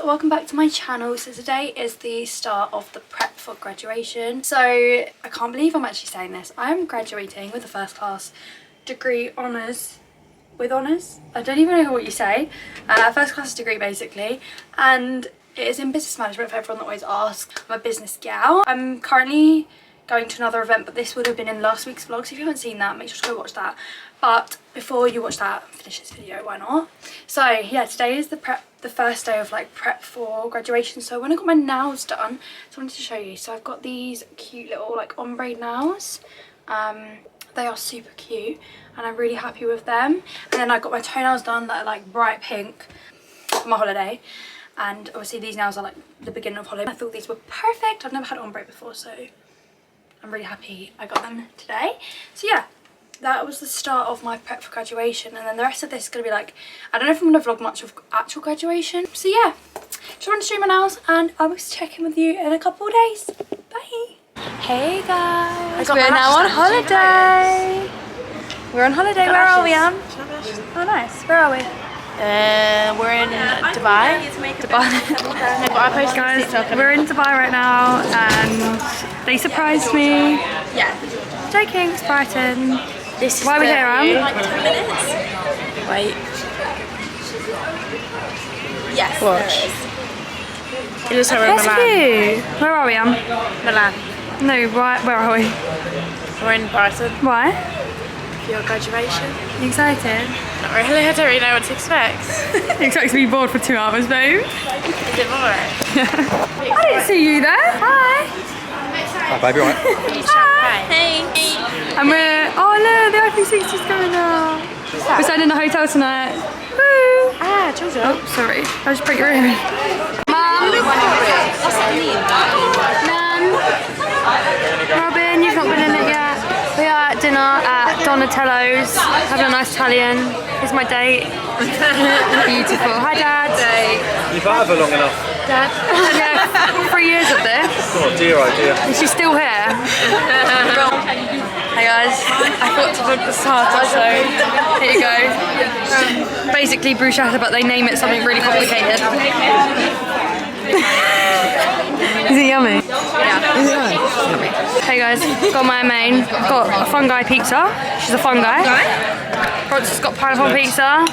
welcome back to my channel. So today is the start of the prep for graduation. So I can't believe I'm actually saying this. I'm graduating with a first class degree honours. With honours? I don't even know what you say. First class degree basically, and it is in business management for everyone that always asks. I'm a business gal. I'm currently going to another event, but this would have been in last week's vlog, so if you haven't seen that, make sure to go watch that. But before you watch that, finish this video, why not? So yeah, today is the first day of like prep for graduation. So when I got my nails done, so I wanted to show you. So I've got these cute little like ombre nails. They are super cute and I'm really happy with them. And then I got my toenails done that are like bright pink for my holiday. And obviously these nails are like the beginning of holiday. I thought these were perfect. I've never had ombre before, so I'm really happy I got them today. So yeah, that was the start of my prep for graduation, and then the rest of this is going to be like, I don't know if I'm going to vlog much of actual graduation. So yeah, just wanted to show my nails and I will check in with you in a couple of days. Bye! Hey guys, we're now on holiday. We're on holiday. Where are we, Anne? Oh nice, where are we? We're in Dubai. Guys, we're in Dubai right now and they surprised me. Yeah. Joking, it's Brighton. This is why are we here, Anne? Like 10 minutes. Wait. Yes. Watch. It looks like we're in Milan. Cute. Where are we, Anne? Milan. No, where are we? We're in Brighton. Why? For your graduation. You excited? Not really, I don't really know what to expect. You expect to be bored for 2 hours, babe? Is it boring? I didn't see you there. Hi. Hi baby, alright? Hi. Hey. And we're, oh look, the IP60's going up. We're staying in the hotel tonight. Woo. Ah, children. Oh, sorry. I just break your ear. Mum. Nan. Robin, you've not been in it yet. We are at dinner at Donatello's, having a nice Italian. Here's my date. Beautiful. Hi Dad. You've had her long enough. Dad. Yeah, 3 years of this. Oh dear, oh dear. And she's still here. Hey guys, I thought to vlog the starter, so here you go. Basically bruschetta, but they name it something really complicated. Is it yummy? Yeah. Is it yummy? Hey guys, got my main. Got a fungi pizza. She's a fungi. Frances got pineapple pizza.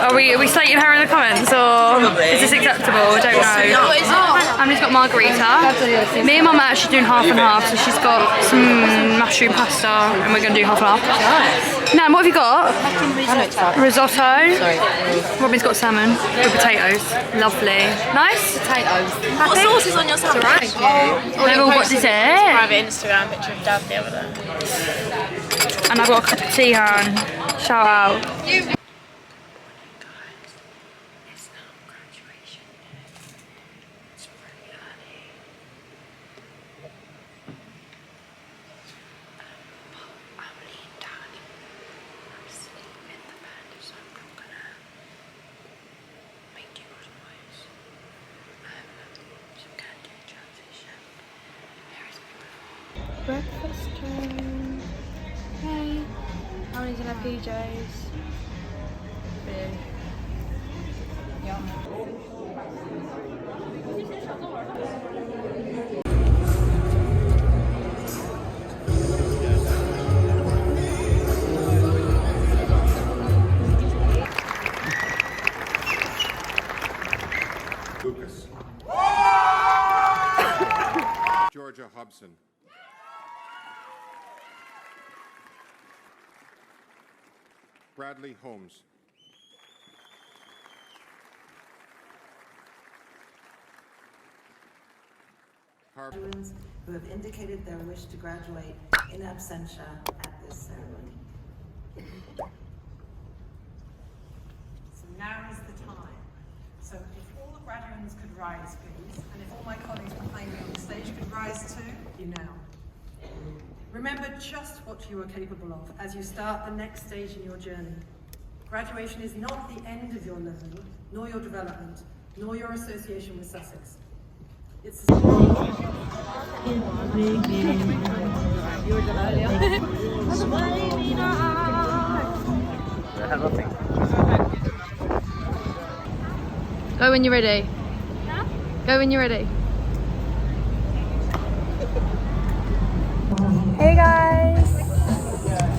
Are we slating her in the comments, or is this acceptable? I don't know. Emily's got margarita. Me and Mum are actually doing half and half, so she's got some mushroom pasta and we're going to do half and half. Nan, what have you got? Risotto. Robin's got salmon with potatoes. Lovely. Nice? Potatoes. What sauce is on your salad? Thank you. They've all got dessert. Private Instagram picture of Dad the other day. And I've got a cup of tea, Han. Shout out. Breakfast time. Hey. Emily's in her PJs. Lucas. Georgia Hobson. Bradley Holmes. Who have indicated their wish to graduate in absentia at this ceremony. So now is the time. So if all the graduates could rise, please, and if all my colleagues behind me on the stage could rise too, you now. Remember just what you are capable of as you start the next stage in your journey. Graduation is not the end of your learning, nor your development, nor your association with Sussex. It's the Go when you're ready. Go when you're ready. Hey guys.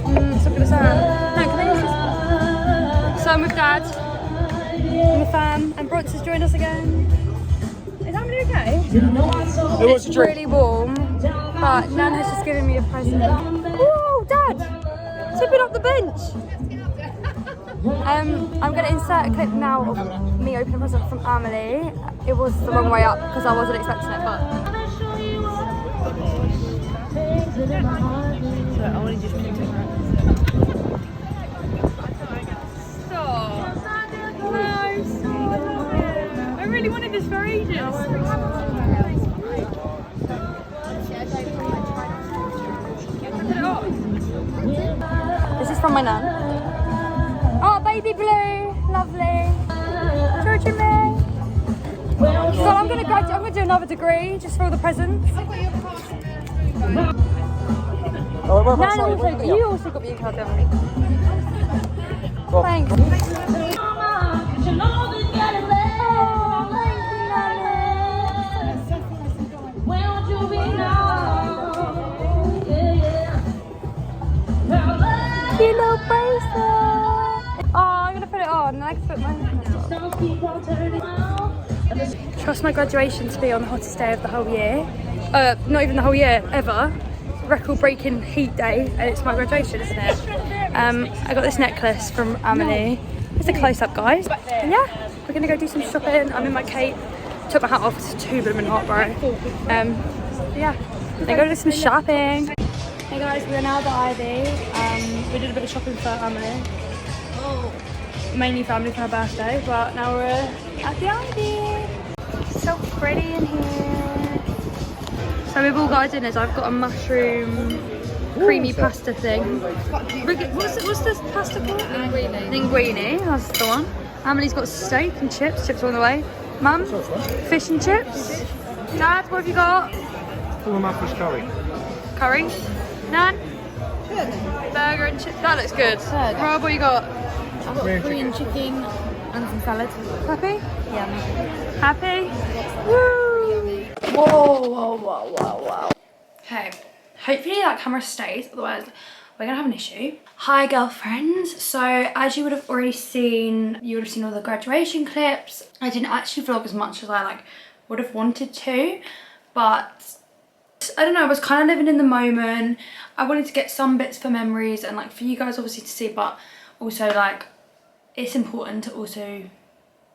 Let's look at the sun. No, can I use this? So I'm with Dad, and the fam, and Bronx has joined us again. Is Emily okay? It's really warm, but Nan has just given me a present. Whoa, Dad! Tipping up the bench! I'm going to insert a clip now of me opening a present from Emily. It was the wrong way up because I wasn't expecting it, but... I want to just pick it up. Stop. No, stop. I really wanted this for ages. This is from my nan. Oh, baby blue, lovely. Georgia May. So I'm gonna do another degree just for all the presents. Nan, you also got me a card, haven't you? Thanks. Cute little bracelet. Oh, I'm gonna put it on and I can put mine on. Trust my graduation to be on the hottest day of the whole year. Not even the whole year, ever. Record-breaking heat day, and it's my graduation, isn't it? I got this necklace from Emily. It's a close-up, guys. And yeah, we're gonna go do some shopping. I'm in my cape. Took my hat off because it's too blooming hot, bro. Yeah, then go do some shopping. Hey guys, we're now at the Ivy. We did a bit of shopping for Emily. Mainly family for her birthday, but now we're at the Ivy. So pretty in here. So we've all got dinners. I've got a mushroom creamy pasta thing. What's this pasta called? Linguine, that's the one. Emily's got steak and chips. Chips on the way. Mum, fish and chips. Dad, what have you got? Full of fish curry. Curry. Nan? Burger and chips. That looks good. Rob, what you got? I've got Korean chicken and some salad. Happy? Yeah. Happy? Woo! Whoa. Okay, hopefully that camera stays, otherwise we're gonna have an issue. Hi girlfriends. So as you would have already seen, you would have seen all the graduation clips. I didn't actually vlog as much as I would have wanted to, but I don't know, I was kind of living in the moment. I wanted to get some bits for memories and for you guys obviously to see, but also it's important to also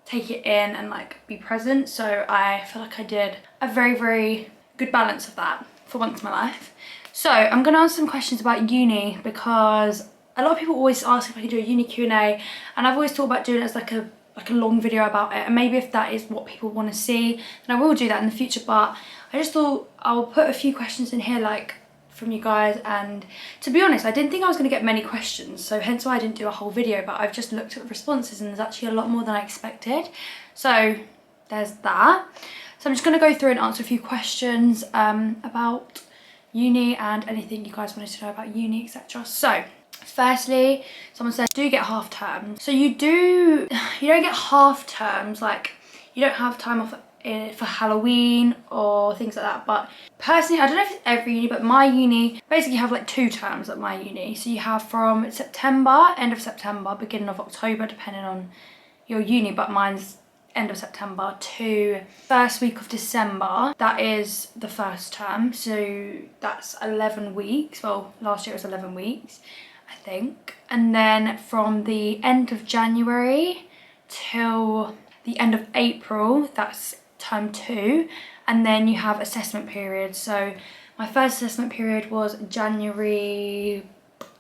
take it in and be present. So I feel like I did a very, very good balance of that for once in my life. So I'm gonna answer some questions about uni because a lot of people always ask if I can do a uni Q&A, and I've always thought about doing it as a long video about it, and maybe if that is what people want to see, then I will do that in the future. But I just thought I'll put a few questions in here from you guys, and to be honest I didn't think I was going to get many questions, so hence why I didn't do a whole video, but I've just looked at the responses and there's actually a lot more than I expected, so there's that. So I'm just going to go through and answer a few questions about uni and anything you guys wanted to know about uni, etc. So firstly, someone said, do you get half terms? So you don't get half terms, you don't have time off for Halloween or things like that. But personally, I don't know if it's every uni, but my uni basically have 2 terms at my uni. So you have from September, end of September, beginning of October, depending on your uni, but mine's end of September to first week of December. That is the first term, so that's 11 weeks. Well, last year it was 11 weeks, I think. And then from the end of January till the end of April, that's term 2, and then you have assessment periods. So my first assessment period was January,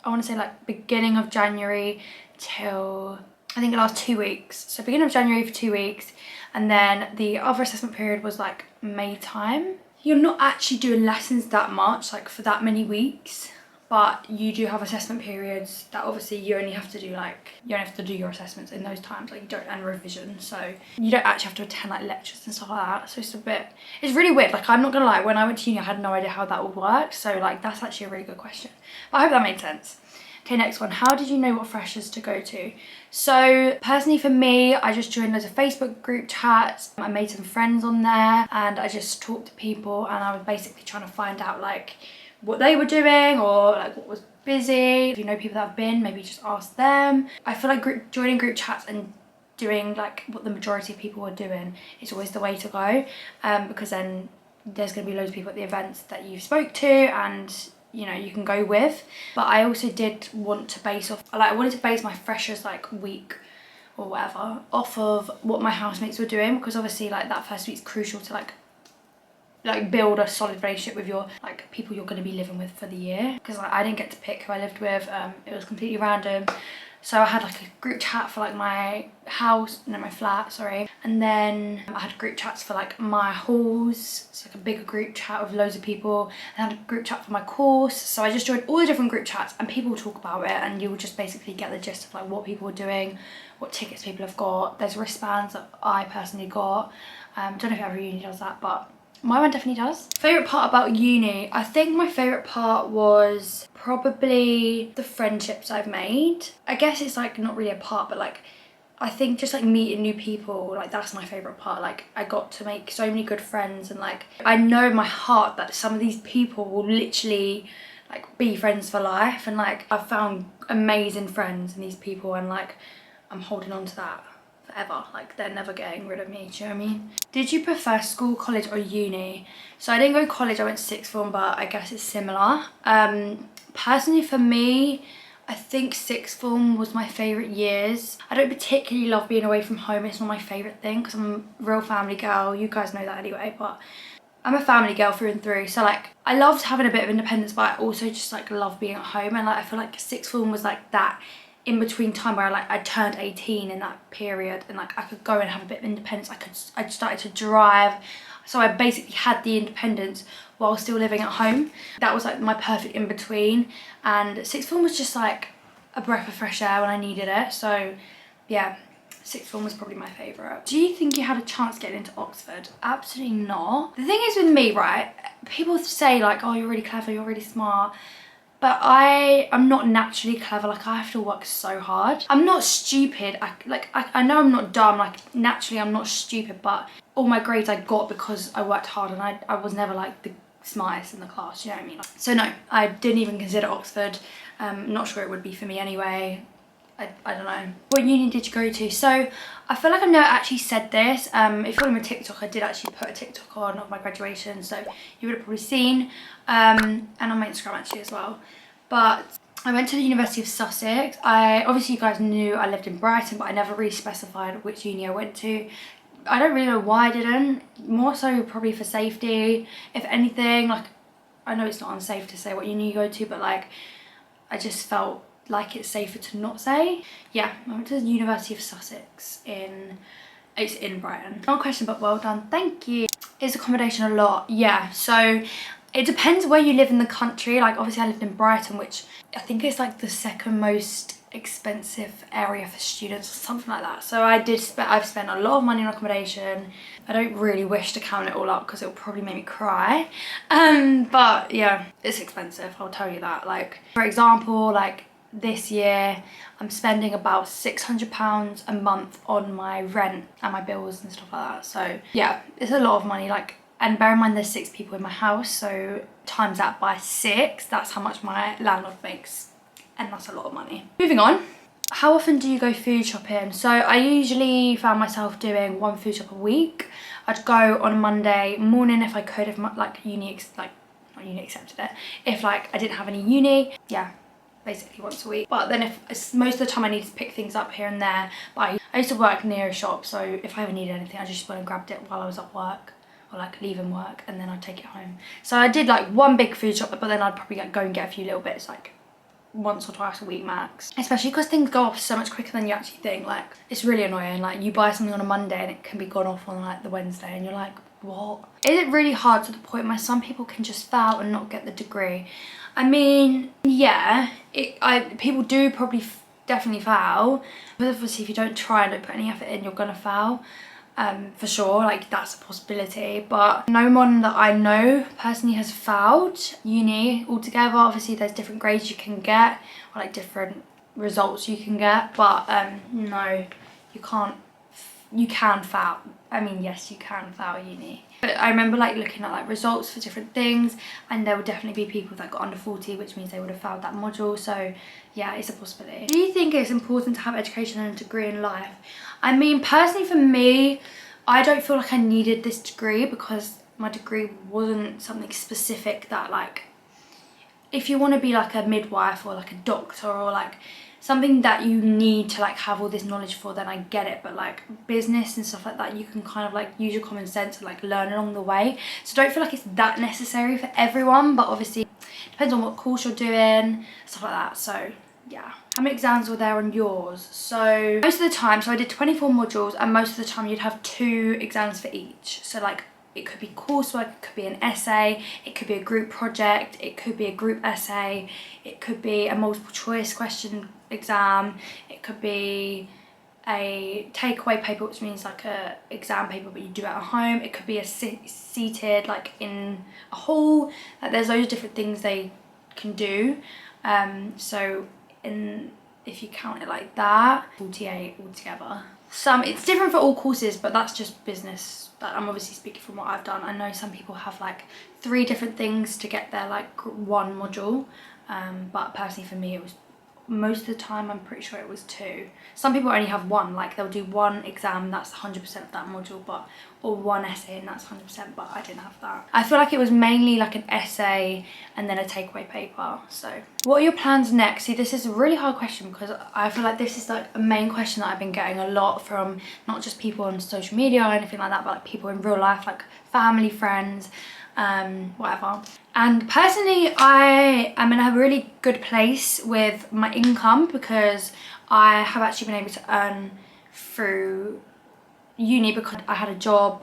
I want to say beginning of January till I think it lasts 2 weeks. So beginning of January for 2 weeks, and then the other assessment period was May time. You're not actually doing lessons that much for that many weeks, but you do have assessment periods that obviously you only have to do you only have to do your assessments in those times, you don't, and revision, so you don't actually have to attend lectures and stuff like that. So it's really weird. I'm not gonna lie, when I went to uni I had no idea how that would work, so that's actually a really good question, but I hope that made sense. Okay, next one. How did you know what freshers to go to? So personally for me, I just joined loads of Facebook group chats. I made some friends on there and I just talked to people, and I was basically trying to find out like what they were doing or like what was busy. If you know people that have been, maybe just ask them. I feel like joining group chats and doing like what the majority of people are doing is always the way to go, because then there's going to be loads of people at the events that you spoke to and you know you can go with. But I also did want to base off, like I wanted to base my freshers like week or whatever off of what my housemates were doing, because obviously like that first week's crucial to like build a solid relationship with your like people you're going to be living with for the year. Because like, I didn't get to pick who I lived with, it was completely random. So I had like a group chat for like my house, no, my flat, sorry. And then I had group chats for like my halls. It's like a bigger group chat with loads of people. And I had a group chat for my course. So I just joined all the different group chats and people will talk about it, and you'll just basically get the gist of like what people are doing, what tickets people have got. There's wristbands that I personally got. Don't know if every uni does that, but my one definitely does. Favourite part about uni? I think my favourite part was probably the friendships I've made. I guess it's like not really a part, but like I think just like meeting new people, like that's my favourite part. Like I got to make so many good friends, and like I know in my heart that some of these people will literally like be friends for life, and like I've found amazing friends in these people, and like I'm holding on to that forever. Like they're never getting rid of me, do you know what I mean? Did you prefer school, college or uni? So I didn't go to college, I went to sixth form, but I guess it's similar. Personally for me, I think sixth form was my favourite years. I don't particularly love being away from home, it's not my favourite thing because I'm a real family girl, you guys know that anyway, but I'm a family girl through and through. So like I loved having a bit of independence, but I also just like love being at home, and like I feel like sixth form was like that in between time where I turned 18 in that period, and like I could go and have a bit of independence. I started to drive, so I basically had the independence while still living at home. That was like my perfect in between, and sixth form was just like a breath of fresh air when I needed it. So yeah, sixth form was probably my favourite. Do you think you had a chance getting into Oxford? Absolutely not. The thing is with me, right, people say like, oh, you're really clever, you're really smart, but I'm not naturally clever. Like I have to work so hard. I'm not stupid. I know I'm not dumb. Like naturally I'm not stupid, but all my grades I got because I worked hard, and I was never like the smartest in the class, you know what I mean? So no, I didn't even consider Oxford. Not sure it would be for me anyway. I don't know. What uni did you go to? So I feel like I've never actually said this. If you follow me on TikTok, I did actually put a TikTok on of my graduation, so you would have probably seen, and on my Instagram actually as well. But I went to the University of Sussex. Obviously you guys knew I lived in Brighton, but I never really specified which uni I went to. I don't really know why I didn't. More so probably for safety, if anything. Like I know it's not unsafe to say what uni you go to, but like I just felt like it's safer to not say. Yeah, I went to the University of Sussex it's in Brighton. Not a question, but well done, thank you. Is accommodation a lot? Yeah, so it depends where you live in the country. Like obviously I lived in Brighton, which I think is like the second most expensive area for students or something like that. So I've spent a lot of money on accommodation. I don't really wish to count it all up because it'll probably make me cry. But yeah, it's expensive, I'll tell you that. Like for example, like this year I'm spending about £600 a month on my rent and my bills and stuff like that. So yeah, it's a lot of money. Like, and bear in mind there's 6 people in my house, so times that by 6, that's how much my landlord makes, and that's a lot of money. Moving on, how often do you go food shopping? So I usually found myself doing 1 food shop a week. I'd go on a Monday morning if I could, if my, like uni accepted it. If like I didn't have any uni, yeah, basically once a week. But then if most of the time I need to pick things up here and there, but I used to work near a shop, so if I ever needed anything I just went and grabbed it while I was at work, or like leaving work, and then I'd take it home. So I did like 1 big food shop, but then I'd probably go and get a few little bits like once or twice a week max. Especially because things go off so much quicker than you actually think. Like it's really annoying, like you buy something on a Monday and it can be gone off on like the Wednesday, and you're like, what? Is it really hard to the point where some people can just foul and not get the degree? I mean, yeah, people do probably definitely foul, but obviously if you don't try and don't put any effort in, you're gonna foul. for sure, like that's a possibility, but no one that I know personally has failed uni altogether. Obviously there's different grades you can get, or like different results you can get, but no, you can't. You can fail. I mean, yes, you can fail uni. But I remember like looking at like results for different things, and there would definitely be people that got under 40, which means they would have failed that module. So yeah, it's a possibility. Do you think it's important to have education and a degree in life? I mean, personally for me, I don't feel like I needed this degree because my degree wasn't something specific that like, if you want to be like a midwife or like a doctor or like something that you need to like have all this knowledge for, then I get it. But like business and stuff like that, you can kind of like use your common sense and like learn along the way. So don't feel like it's that necessary for everyone, but obviously it depends on what course you're doing, stuff like that. So yeah. How many exams were there on yours? So most of the time, so I did 24 modules, and most of the time you'd have 2 exams for each. So like it could be coursework, it could be an essay, it could be a group project, it could be a group essay, it could be a multiple choice question exam, it could be a takeaway paper, which means like a exam paper but you do it at home, it could be a seated like in a hall. Like there's loads of different things they can do. So if you count it like that, 48 altogether. It's different for all courses, but that's just business. But I'm obviously speaking from what I've done. I know some people have like 3 different things to get their like 1 module, but personally for me it was, most of the time I'm pretty sure it was 2. Some people only have 1, like they'll do 1 exam, that's 100% of that module, but or 1 essay and that's 100%, but I didn't have that. I feel like it was mainly like an essay and then a takeaway paper. So what are your plans next? See, this is a really hard question because I feel like this is like a main question that I've been getting a lot from not just people on social media or anything like that, but like people in real life, like family, friends, whatever. And personally, I am in a really good place with my income because I have actually been able to earn through uni because I had a job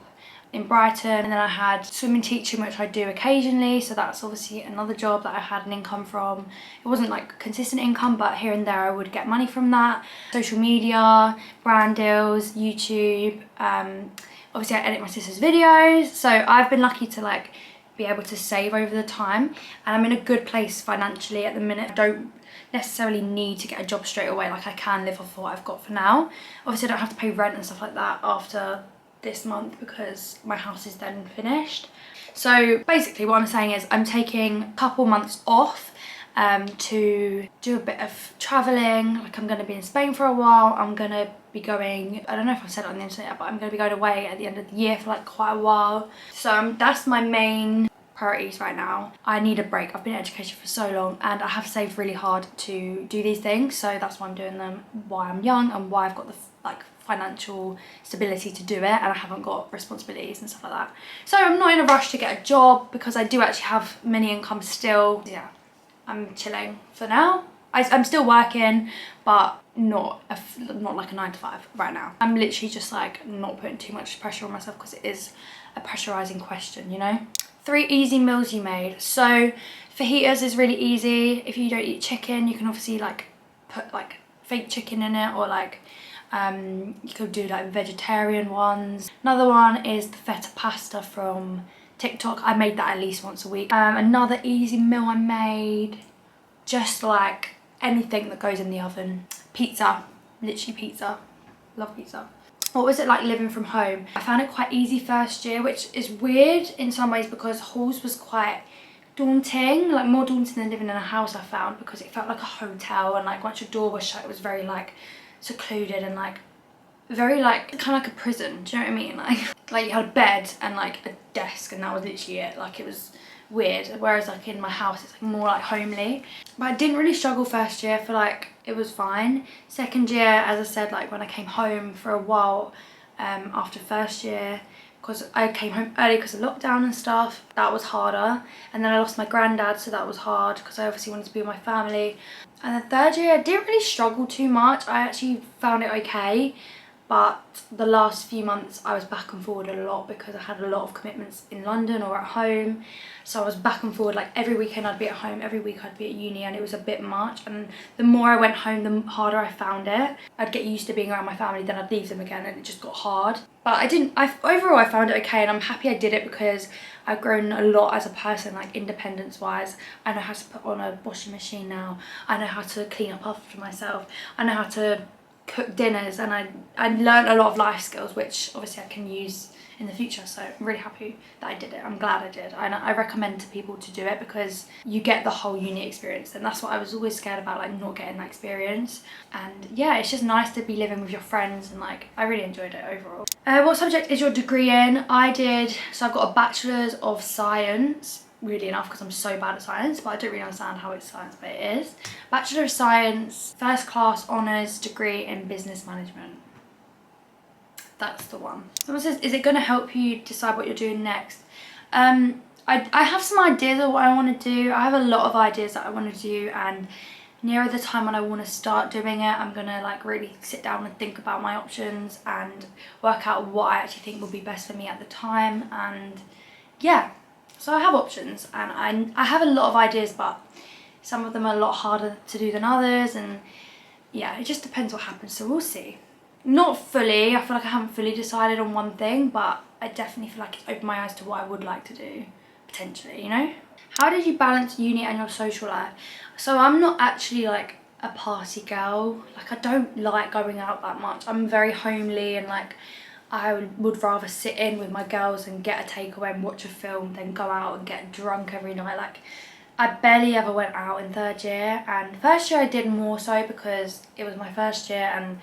in Brighton, and then I had swimming teaching, which I do occasionally, so that's obviously another job that I had an income from. It wasn't like consistent income, but here and there I would get money from that. Social media, brand deals, YouTube, obviously I edit my sister's videos, so I've been lucky to like be able to save over the time, and I'm in a good place financially at the minute. I don't necessarily need to get a job straight away, like I can live off what I've got for now. Obviously I don't have to pay rent and stuff like that after this month because my house is then finished. So basically what I'm saying is I'm taking a couple months off to do a bit of traveling. Like I'm going to be in Spain for a while. I'm going to be going, I don't know if I've said it on the internet yet, but I'm going to be going away at the end of the year for like quite a while. So that's my main priorities right now. I need a break. I've been in education for so long and I have saved really hard to do these things, so that's why I'm doing them, why I'm young and why I've got the like financial stability to do it, and I haven't got responsibilities and stuff like that. So I'm not in a rush to get a job because I do actually have many incomes still. Yeah, I'm chilling for now. I'm still working, but not like a 9 to 5 right now. I'm literally just like not putting too much pressure on myself because it is a pressurizing question, you know. 3 easy meals you made. So fajitas is really easy. If you don't eat chicken, you can obviously like put like fake chicken in it, or like you could do like vegetarian ones. Another one is the feta pasta from TikTok. I made that at least once a week. Another easy meal I made, just like anything that goes in the oven. Pizza, literally pizza. Love pizza. What was it like living from home? I found it quite easy first year, which is weird in some ways because halls was quite daunting, like more daunting than living in a house, I found, because it felt like a hotel, and like once your door was shut it was very like secluded and like very like kind of like a prison, do you know what I mean? Like you had a bed and like a desk and that was literally it. Like it was weird, whereas like in my house it's like more like homely. But I didn't really struggle first year, I feel like it was fine. Second year, as I said, like when I came home for a while after first year, because I came home early because of lockdown and stuff, that was harder. And then I lost my granddad, so that was hard because I obviously wanted to be with my family. And the third year I didn't really struggle too much. I actually found it okay. but the last few months I was back and forward a lot because I had a lot of commitments in London or at home. So I was back and forward, like every weekend I'd be at home, every week I'd be at uni, and it was a bit much. And the more I went home, the harder I found it. I'd get used to being around my family, then I'd leave them again, and it just got hard. But overall I found it okay, and I'm happy I did it because I've grown a lot as a person, like independence wise. I know how to put on a washing machine now. I know how to clean up after myself. I know how to cook dinners, and I learned a lot of life skills which obviously I can use in the future. So I'm really happy that I did it. I'm glad I did. I recommend to people to do it because you get the whole uni experience, and that's what I was always scared about, like not getting that experience. And yeah, it's just nice to be living with your friends, and like I really enjoyed it overall. What subject is your degree in? So I've got a Bachelor's of Science, weirdly enough, because I'm so bad at science, but I don't really understand how it's science, but it is. Bachelor of Science, first class honours degree in business management. That's the one. Someone says, is it going to help you decide what you're doing next? I have some ideas of what I want to do. I have a lot of ideas that I want to do, and nearer the time when I want to start doing it, I'm going to like really sit down and think about my options and work out what I actually think will be best for me at the time. And yeah, so I have options, and I have a lot of ideas, but some of them are a lot harder to do than others, and yeah, it just depends what happens, so we'll see. Not fully, I feel like I haven't fully decided on one thing, but I definitely feel like it's opened my eyes to what I would like to do, potentially, you know? How did you balance uni and your social life? So I'm not actually like a party girl. Like I don't like going out that much. I'm very homely, and like I would rather sit in with my girls and get a takeaway and watch a film than go out and get drunk every night. Like I barely ever went out in third year, and first year I did more so because it was my first year and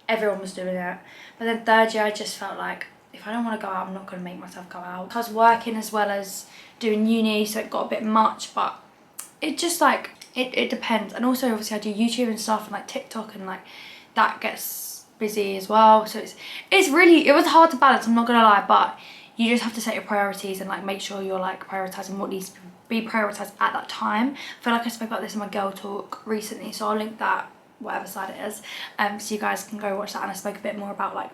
everyone was doing it. But then third year I just felt like if I don't want to go out, I'm not going to make myself go out. I was working as well as doing uni, so it got a bit much, but it just like it depends. And also obviously I do YouTube and stuff, and like TikTok, and like that gets busy as well. So it was hard to balance, I'm not gonna lie, but you just have to set your priorities and like make sure you're like prioritizing what needs to be prioritized at that time. I feel like I spoke about this in my girl talk recently, so I'll link that whatever side it is, so you guys can go watch that. And I spoke a bit more about like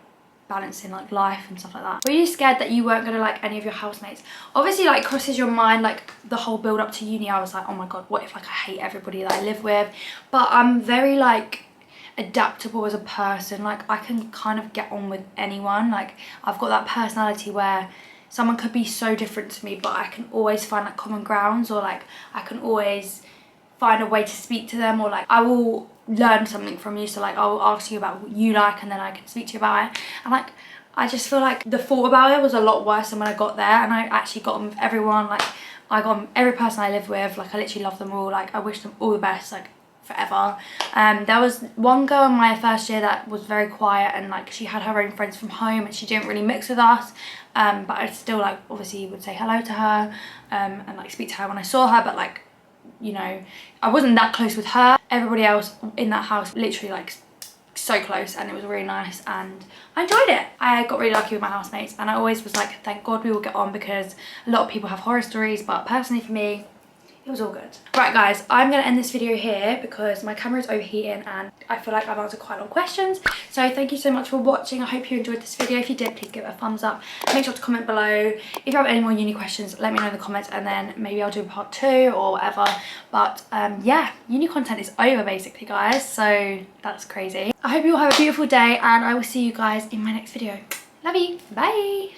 balancing like life and stuff like that. Were you scared that you weren't gonna like any of your housemates? Obviously, like crosses your mind, like the whole build up to uni, I was like, oh my god, what if like I hate everybody that I live with? But I'm very like adaptable as a person. Like I can kind of get on with anyone. Like I've got that personality where someone could be so different to me, but I can always find like common grounds, or like I can always find a way to speak to them, or like I will learn something from you. So like I'll ask you about what you like, and then I can speak to you about it. And like I just feel like the thought about it was a lot worse than when I got there, and I actually got on with everyone. Like I got on with every person I live with. Like I literally love them all. Like I wish them all the best, like forever. There was one girl in my first year that was very quiet, and like she had her own friends from home, and she didn't really mix with us, but I still like obviously would say hello to her, and like speak to her when I saw her. But like, you know, I wasn't that close with her. Everybody else in that house, literally like so close, and it was really nice, and I enjoyed it. I got really lucky with my housemates, and I always was like, thank God we will get on, because a lot of people have horror stories, but personally for me, it was all good. Right guys, I'm gonna end this video here because my camera is overheating and I feel like I've answered quite a lot of questions. So thank you so much for watching. I hope you enjoyed this video. If you did, please give it a thumbs up. Make sure to comment below. If you have any more uni questions, let me know in the comments, and then maybe I'll do a part 2 or whatever. But yeah, uni content is over basically, guys. So that's crazy. I hope you all have a beautiful day, and I will see you guys in my next video. Love you. Bye.